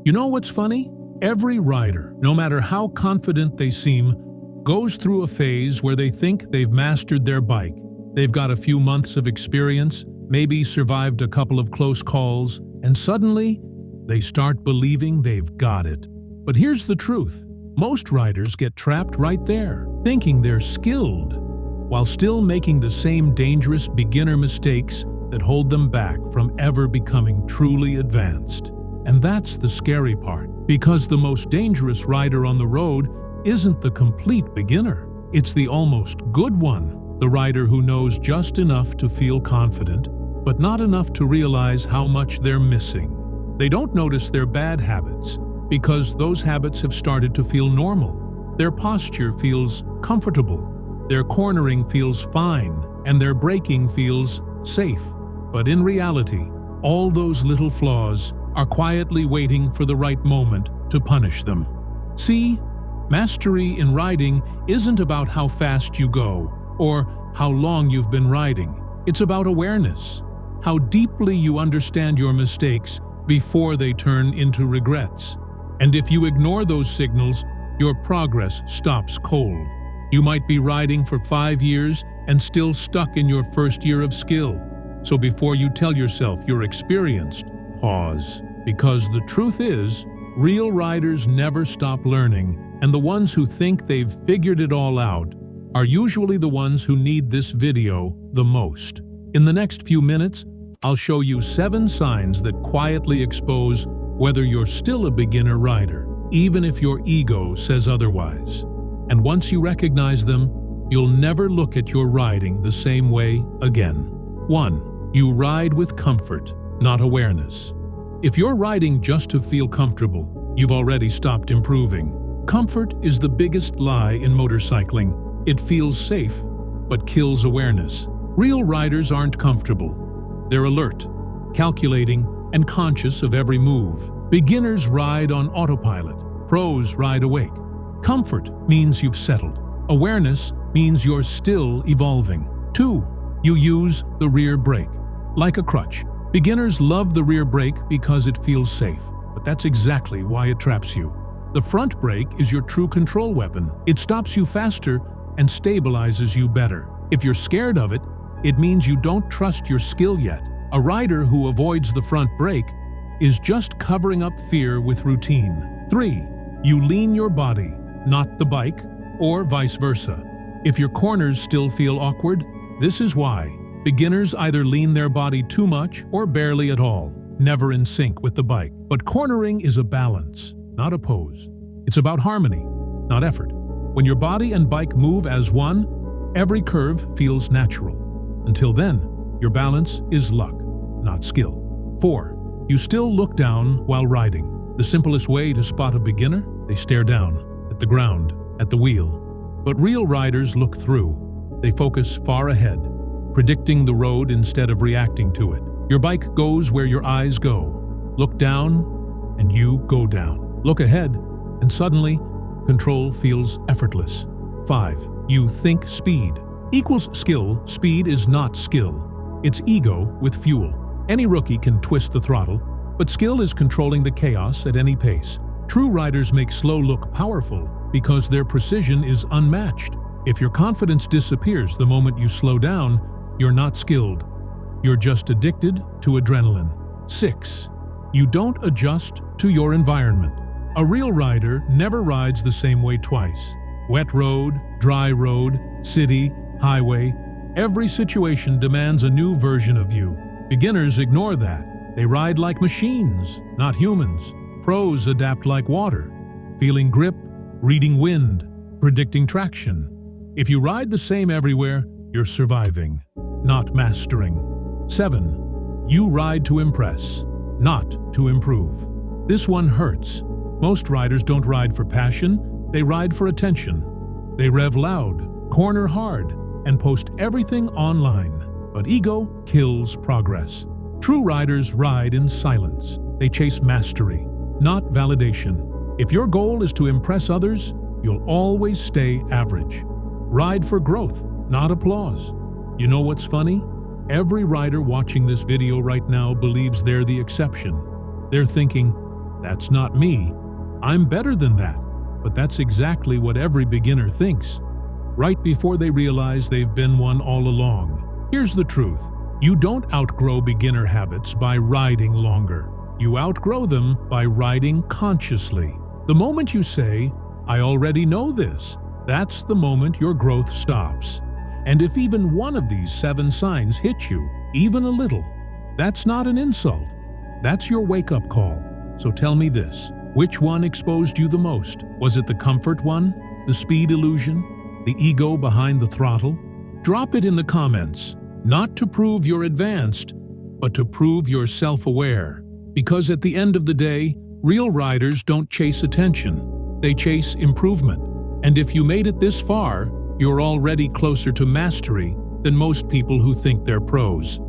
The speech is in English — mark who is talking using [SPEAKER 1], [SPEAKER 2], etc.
[SPEAKER 1] You know what's funny? Every rider, no matter how confident they seem, goes through a phase where they think they've mastered their bike. They've got a few months of experience, maybe survived a couple of close calls, and suddenly, they start believing they've got it. But here's the truth. Most riders get trapped right there, thinking they're skilled, while still making the same dangerous beginner mistakes that hold them back from ever becoming truly advanced. And that's the scary part, because the most dangerous rider on the road isn't the complete beginner. It's the almost good one, the rider who knows just enough to feel confident, but not enough to realize how much they're missing. They don't notice their bad habits, because those habits have started to feel normal. Their posture feels comfortable, their cornering feels fine, and their braking feels safe. But in reality, all those little flaws are quietly waiting for the right moment to punish them. See, mastery in riding isn't about how fast you go or how long you've been riding. It's about awareness, how deeply you understand your mistakes before they turn into regrets. And if you ignore those signals, your progress stops cold. You might be riding for 5 years and still stuck in your first year of skill. So before you tell yourself you're experienced, pause. Because the truth is, real riders never stop learning, and the ones who think they've figured it all out are usually the ones who need this video the most. In the next few minutes, I'll show you 7 signs that quietly expose whether you're still a beginner rider, even if your ego says otherwise. And once you recognize them, you'll never look at your riding the same way again. 1. You ride with comfort, not awareness. If you're riding just to feel comfortable, you've already stopped improving. Comfort is the biggest lie in motorcycling. It feels safe, but kills awareness. Real riders aren't comfortable. They're alert, calculating, and conscious of every move. Beginners ride on autopilot. Pros ride awake. Comfort means you've settled. Awareness means you're still evolving. 2. You use the rear brake. Like a crutch. Beginners love the rear brake because it feels safe, but that's exactly why it traps you. The front brake is your true control weapon. It stops you faster and stabilizes you better. If you're scared of it, it means you don't trust your skill yet. A rider who avoids the front brake is just covering up fear with routine. 3. You lean your body, not the bike, or vice versa. If your corners still feel awkward, this is why. Beginners either lean their body too much or barely at all, never in sync with the bike. But cornering is a balance, not a pose. It's about harmony, not effort. When your body and bike move as one, every curve feels natural. Until then, your balance is luck, not skill. 4. You still look down while riding. The simplest way to spot a beginner? They stare down, at the ground, at the wheel. But real riders look through. They focus far ahead, predicting the road instead of reacting to it. Your bike goes where your eyes go. Look down, and you go down. Look ahead, and suddenly, control feels effortless. 5. You think speed equals skill. Speed is not skill. It's ego with fuel. Any rookie can twist the throttle, but skill is controlling the chaos at any pace. True riders make slow look powerful because their precision is unmatched. If your confidence disappears the moment you slow down, you're not skilled. You're just addicted to adrenaline. 6. You don't adjust to your environment. A real rider never rides the same way twice. Wet road, dry road, city, highway. Every situation demands a new version of you. Beginners ignore that. They ride like machines, not humans. Pros adapt like water, feeling grip, reading wind, predicting traction. If you ride the same everywhere, you're surviving, not mastering. 7. You ride to impress, not to improve. This one hurts. Most riders don't ride for passion, they ride for attention. They rev loud, corner hard, and post everything online. But ego kills progress. True riders ride in silence. They chase mastery, not validation. If your goal is to impress others, you'll always stay average. Ride for growth, not applause. You know what's funny? Every rider watching this video right now believes they're the exception. They're thinking, That's not me. I'm better than that. But that's exactly what every beginner thinks, right before they realize they've been one all along. Here's the truth. You don't outgrow beginner habits by riding longer. You outgrow them by riding consciously. The moment you say, "I already know this," that's the moment your growth stops. And if even one of these 7 signs hit you, even a little, that's not an insult. That's your wake-up call. So tell me this, which one exposed you the most? Was it the comfort one? The speed illusion? The ego behind the throttle? Drop it in the comments, not to prove you're advanced, but to prove you're self-aware. Because at the end of the day, real riders don't chase attention, they chase improvement. And if you made it this far, you're already closer to mastery than most people who think they're pros.